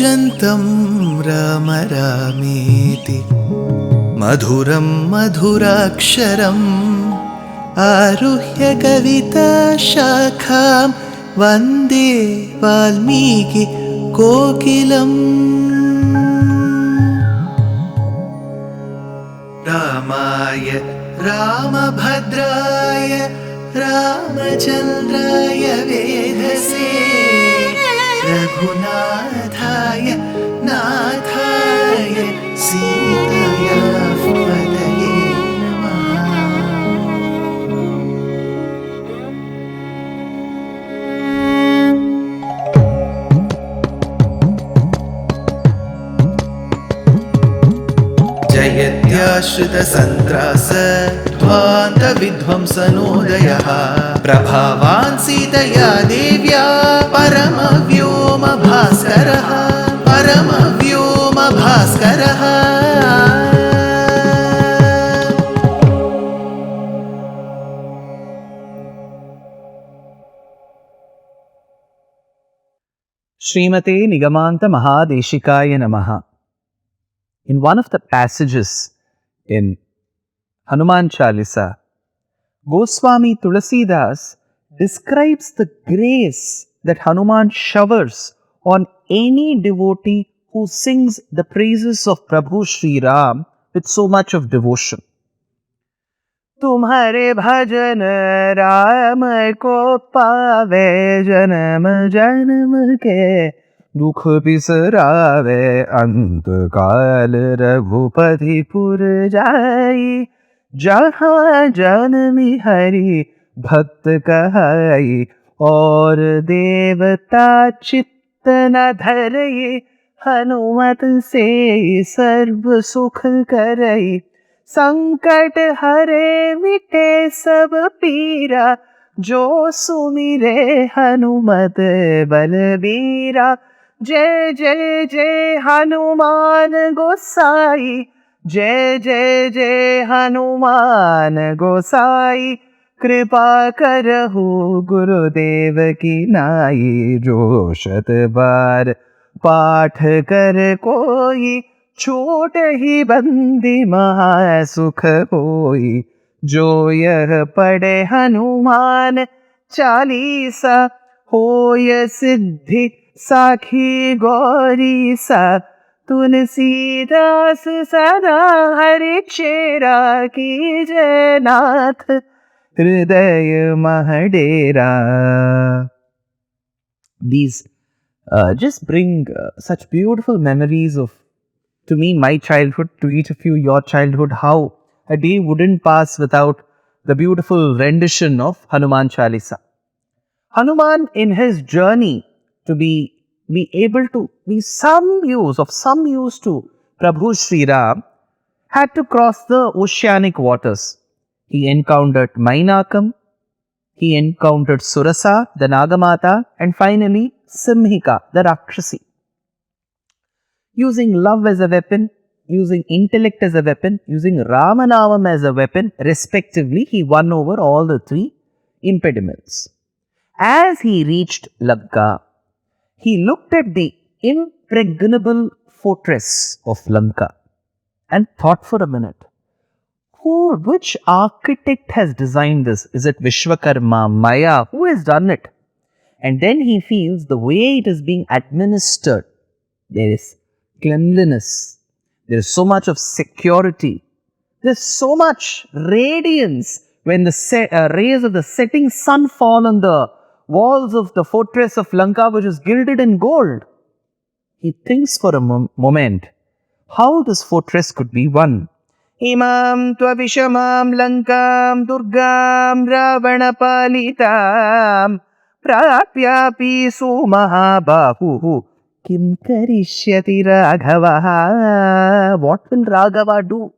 कूजन्तं राम रामेति मधुरं मधुराक्षरम् आरुह्य कविताशाखां वन्दे वाल्मीकि कोकिलम्। रामाय रामभद्राय रामचन्द्राय वेधसे रघुनाथाय नाथाय सीताया पतये नमः। जयत्याश्रितसन्त्रास ध्वान्तविध्वंसनोदयः प्रभावान् सीतया देव्या परमव्योमभास्करः परमव्योमभास्करः। Srimate Nigamanta Mahadeshikaya Namaha. In one of the passages in Hanuman Chalisa, Goswami Tulasidas describes the grace that Hanuman showers on any devotee who sings the praises of Prabhu Shri Ram with so much of devotion. तुम्हारे भजन राम को पावे जन्म जन्म के दुख बिसरावे अंत काल रघुपति पुर जाई जहाँ जन्मी हरि भक्त कहाई और देवता चित्त न धरई हनुमत से सर्व सुख करई संकट हरे मिटे सब पीरा जो सुमिरे हनुमत बलबीरा। जय जय जय हनुमान गोसाई जय जय जय हनुमान गोसाई कृपा करहु गुरुदेव की नाई जो शत बार पाठ कर कोई छूट ही बंदी महासुख होई जो यह पढ़े हनुमान चालीसा होय सिद्धि साखी गौरी सा तुलसीदास सदा हरि चेरा की जय नाथ हृदय महडेरा. These just bring such beautiful memories of, to me, my childhood, to each of you, your childhood, how a day wouldn't pass without the beautiful rendition of Hanuman Chalisa. Hanuman, in his journey to be able to be some use to Prabhu Shri Ram, had to cross the oceanic waters. He encountered Mainakam, he encountered Surasa, the Nagamata, and finally Simhika, the Rakshasi. Using love as a weapon, using intellect as a weapon, using Ramanamam as a weapon, respectively, he won over all the three impediments. As he reached Lanka, he looked at the impregnable fortress of Lanka and thought for a minute, which architect has designed this? Is it Vishwakarma, Maya? Who has done it? And then he feels the way it is being administered. There is cleanliness, there is so much of security, there is so much radiance when the rays of the setting sun fall on the walls of the fortress of Lanka, which is gilded in gold. He thinks for a moment how this fortress could be won. Imam tvavishamam lankam durgam ravanapalitam prapyapi sumahabahu kim karishyati Raghava. What will Raghava do?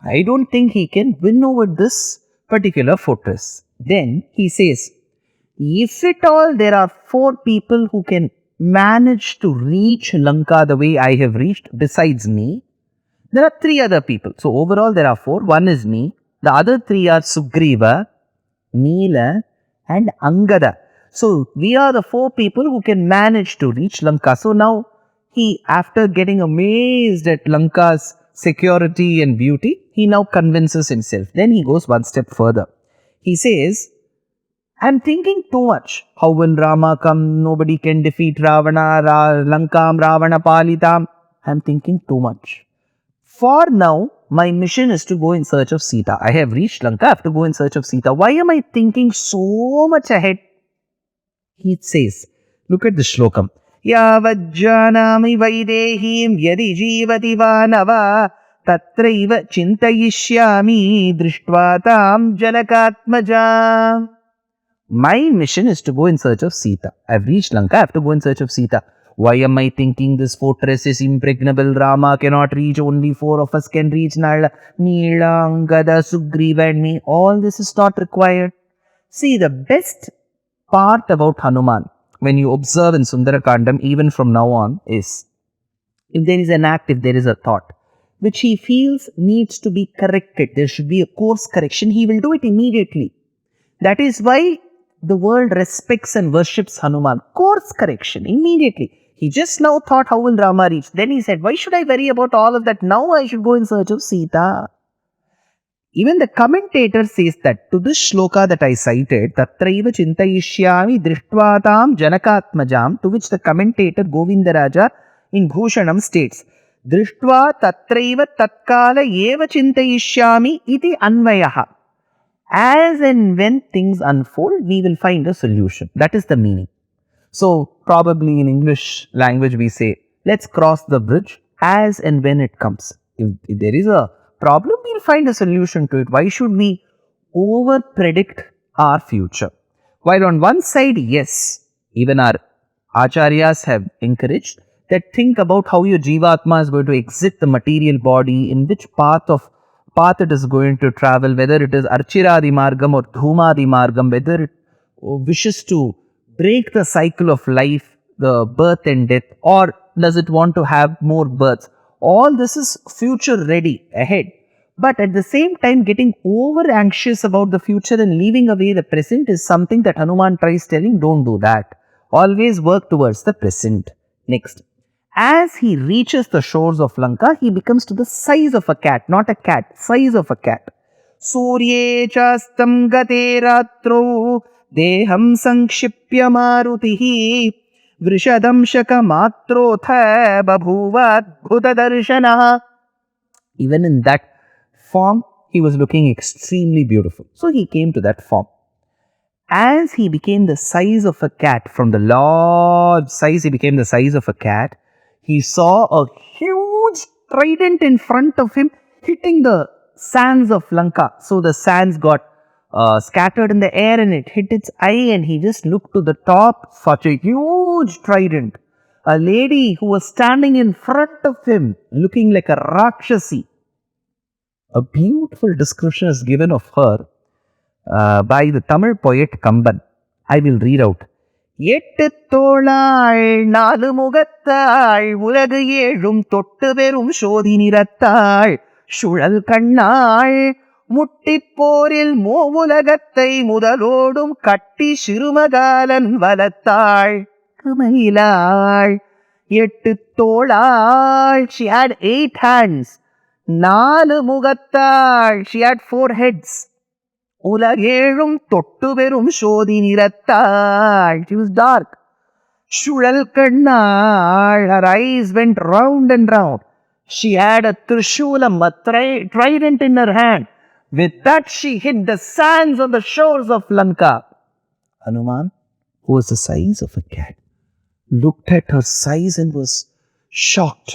I don't think he can win over this particular fortress. Then he says, if at all there are 4 people who can manage to reach Lanka the way I have reached besides me, there are 3 other people. So overall there are 4. One is me. The other 3 are Sugriva, Neela and Angada. So we are the 4 people who can manage to reach Lanka. So now he, after getting amazed at Lanka's security and beauty, he now convinces himself. Then he goes one step further. He says, I'm thinking too much. How will Rama come? Nobody can defeat Ravana, Lankam, Ravana, Palitam. I'm thinking too much. For now, my mission is to go in search of Sita. I have reached Lanka, I have to go in search of Sita. Why am I thinking so much ahead? He says, look at the shlokam. Yavajjanami vaidehim yadi jivati vanava tatraiva chintayishyami drishtva tam janakatmaja. My mission is to go in search of Sita. I've reached Lanka, I have to go in search of Sita. Why am I thinking this fortress is impregnable? Rama cannot reach, only 4 of us can reach. Nila, Angada, Sugriva and me. All this is not required. See, the best part about Hanuman, when you observe in Sundara Kandam, even from now on, is if there is an act, if there is a thought, which he feels needs to be corrected, there should be a course correction, he will do it immediately. That is why the world respects and worships Hanuman. Course correction, immediately. He just now thought, how will Rama reach? Then he said, why should I worry about all of that? Now I should go in search of Sita. Even the commentator says that to this shloka that I cited, Tatraiva Chintayishyami Drishtvatam Janakatmajam, to which the commentator Govindaraja in Bhushanam states, Drishtva Tatraiva Tatkala Eva Chintayishyami iti Anvayaha. As and when things unfold, we will find a solution. That is the meaning. So, probably in English language we say, let's cross the bridge as and when it comes. If there is a problem, we'll find a solution to it. Why should we over predict our future? While on one side, yes, even our acharyas have encouraged that think about how your jivatma is going to exit the material body, in which path it is going to travel, whether it is Archiradi Margam or Dhumadi Margam, whether it wishes to break the cycle of life, the birth and death, or does it want to have more births. All this is future ready, ahead. But at the same time, getting over anxious about the future and leaving away the present is something that Hanuman tries telling, don't do that. Always work towards the present. Next. As he reaches the shores of Lanka, he becomes to the size of a cat, not a cat, size of a cat. Surye chastam gate ratro deham sankshipya marutihi vrishadam shaka matrotha babhuvat bhuta darshanaha. Even in that form, he was looking extremely beautiful. So he came to that form. As he became the size of a cat, from the large size he became the size of a cat, he saw a huge trident in front of him hitting the sands of Lanka. So the sands got scattered in the air and it hit its eye, and he just looked to the top, such a huge trident. A lady who was standing in front of him looking like a Rakshasi. A beautiful description is given of her by the Tamil poet Kamban. I will read out. எட்டு தோளாள் நாலு முகத்தாள் உலகு ஏழும் தொட்டு பெறும் சோதி நிறத்தாள் சுழல் கண்ணாள் முட்டிப்போரில் மூவுலகத்தை முதலோடும் கட்டி சிறுமகாலன் வளர்த்தாள் கமயிலாள் எட்டு தோளாள். She had 8 hands. நாலு முகத்தாள். She had 4 heads. உலகேழும் தொட்டு பெறும் சோதி நிறத்தாள். She was dark. சுழல் கண்ணாள். Her eyes went round and round. She had a trishulam, a trident in her hand. With that she hit the sands on the shores of Lanka. Hanuman, who was the size of a cat, looked at her size and was shocked.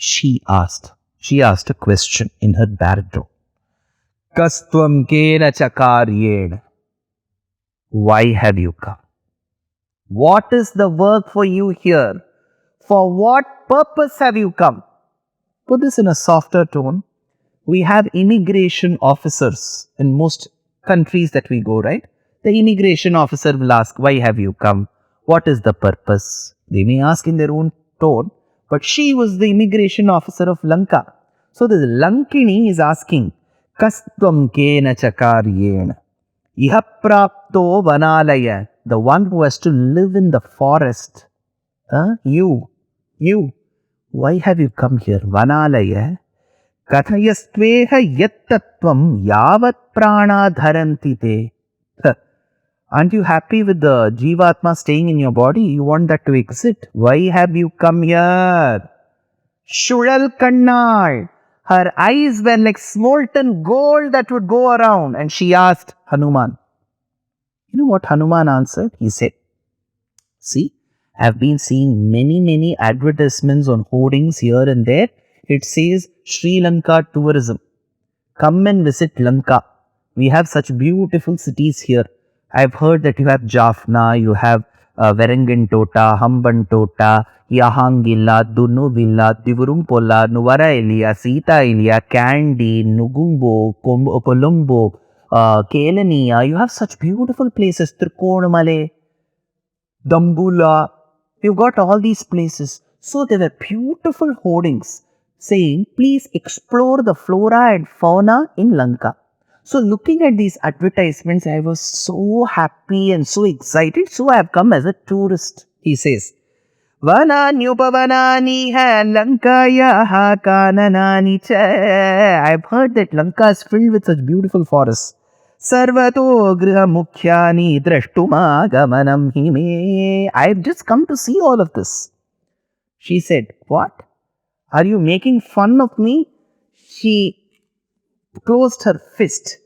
She asked a question in her baritone. Kastvam kena chakaryena. Why have you come? What is the work for you here? For what purpose have you come? Put this in a softer tone. We have immigration officers in most countries that we go, right? The immigration officer will ask, why have you come? What is the purpose? They may ask in their own tone, but she was the immigration officer of Lanka. So the Lankini is asking, Kastvam kena chakaryena. Iha prapto vanalaya. the one who has to live in the forest. You, why have you come here? Vanalaya, kathayastveha yattattvam yavat prana dharanti te. Aren't you happy with the Jivatma staying in your body? You want that to exit. Why have you come here? Shulal Kannal. Her eyes were like molten gold that would go around. And she asked Hanuman. You know what Hanuman answered? He said, see, I have been seeing many advertisements on hoardings here and there. It says Sri Lanka tourism. Come and visit Lanka. We have such beautiful cities here. I've heard that you have Jaffna, you have Verangantota, Hambantota, Yahangilla, Dunuvilla, Divurumpola, Nuvara Ilia, Sita Ilia, Kandy, Nugumbo, Colombo, Kelaniya. You have such beautiful places. Trikonamale, Dambula. You've got all these places. So there were beautiful hoardings saying, please explore the flora and fauna in Lanka. So looking at these advertisements, I was so happy and so excited. So I have come as a tourist, he says. Vananyupavanani ha Lankaya kananani cha. I've heard that Lanka is filled with such beautiful forests. Sarvato griha mukhyani drashtuma gamanam hime. I've just come to see all of this. She said, what? Are you making fun of me? She closed her fist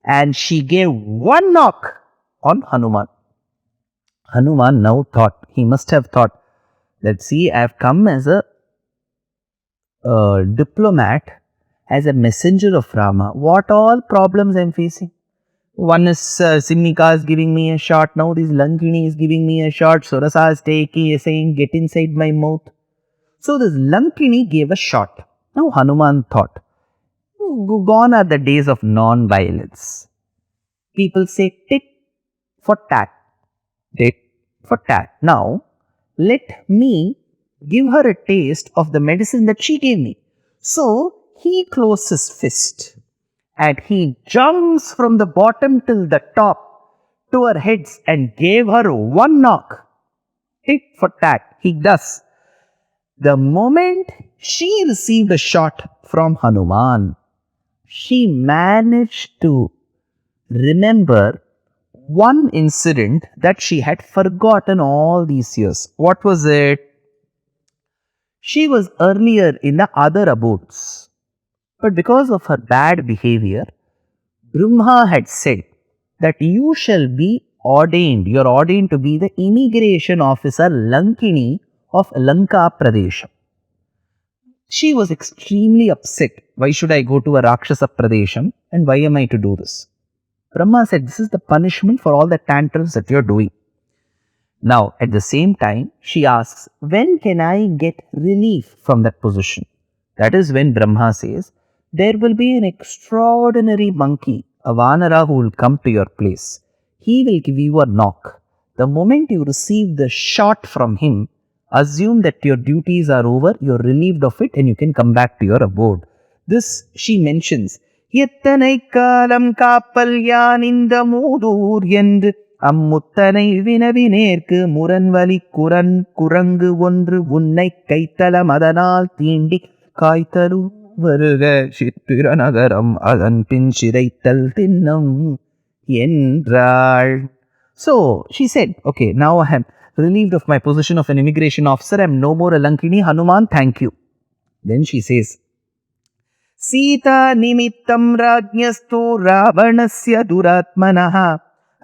and she gave one knock on Hanuman. Hanuman now thought, he must have thought, that see, I have come as a diplomat, as a messenger of Rama. What all problems I am facing? One is Simnika is giving me a shot. Now this Lankini is giving me a shot. Surasa is saying, get inside my mouth. So this Lankini gave a shot. Now Hanuman thought, gone are the days of non-violence. People say tit for tat. Tit for tat. Now, let me give her a taste of the medicine that she gave me. So, he closed his fist and he jumps from the bottom till the top to her heads and gave her one knock. Tit for tat. He does. The moment she received a shot from Hanuman, she managed to remember one incident that she had forgotten all these years. What was it? She was earlier in the other abodes, but because of her bad behavior, Brahma had said that you shall be ordained, you are ordained to be the immigration officer Lankini of Lanka Pradesh. She was extremely upset. Why should I go to a Rakshasa Pradesham and why am I to do this? Brahma said, this is the punishment for all the tantrums that you are doing. Now, at the same time, she asks, when can I get relief from that position? That is when Brahma says, there will be an extraordinary monkey, a Vanara, who will come to your place. He will give you a knock. The moment you receive the shot from him, assume that your duties are over, you are relieved of it and you can come back to your abode. This she mentions. எத்தனை காலம் காப்பல் யான் இந்த மூதூர் என்று அம்முத்தனை வினவினேற்கு முரண்வலி குரங்கு ஒன்று உன்னை கைத்தல மதனால் தீண்டி காய்த்தலு வருக சித்திர நகரம் அதன் பின் சிறைத்தல் தின்னம் என்றாள். So she said, okay, now I am relieved of my position of an immigration officer. I am no more a Lankini. Hanuman, thank you. Then she says, Sita nimittam rajnyastu ravanasya duratmanaha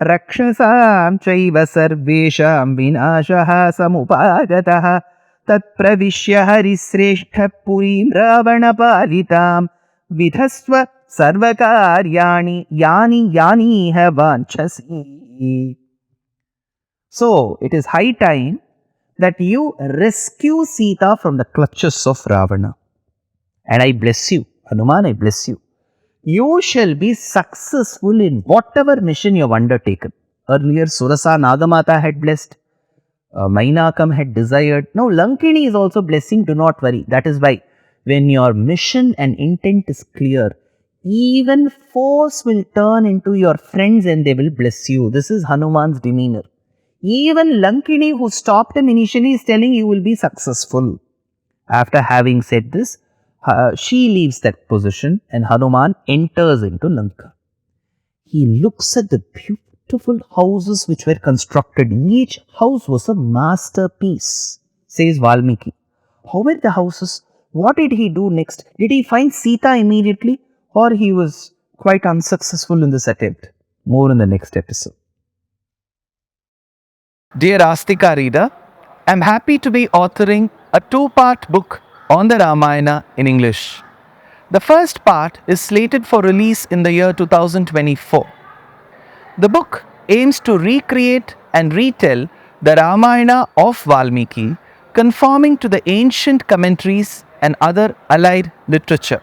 rakshasam chaiva sarvesham vinashaha samupagataha tat pravishya harisreshtha purim ravana palitam vidhasva sarvakaryani yani vanchasi. So, it is high time that you rescue Sita from the clutches of Ravana. And I bless you. Hanuman, I bless you. You shall be successful in whatever mission you have undertaken. Earlier, Surasa Nagamata had blessed. Mainakam had desired. Now, Lankini is also blessing. Do not worry. That is why when your mission and intent is clear, even foes will turn into your friends and they will bless you. This is Hanuman's demeanor. Even Lankini, who stopped him initially, is telling you will be successful. After having said this, she leaves that position and Hanuman enters into Lanka. He looks at the beautiful houses which were constructed. Each house was a masterpiece, says Valmiki. How were the houses? What did he do next? Did he find Sita immediately, or he was quite unsuccessful in this attempt? More in the next episode. Dear Astika reader, I am happy to be authoring a two-part book on the Ramayana in English. The first part is slated for release in the year 2024. The book aims to recreate and retell the Ramayana of Valmiki, conforming to the ancient commentaries and other allied literature.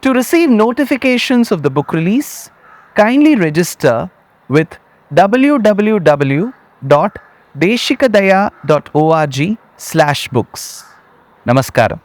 To receive notifications of the book release, kindly register with www.deshikadaya.org/books. Namaskaram.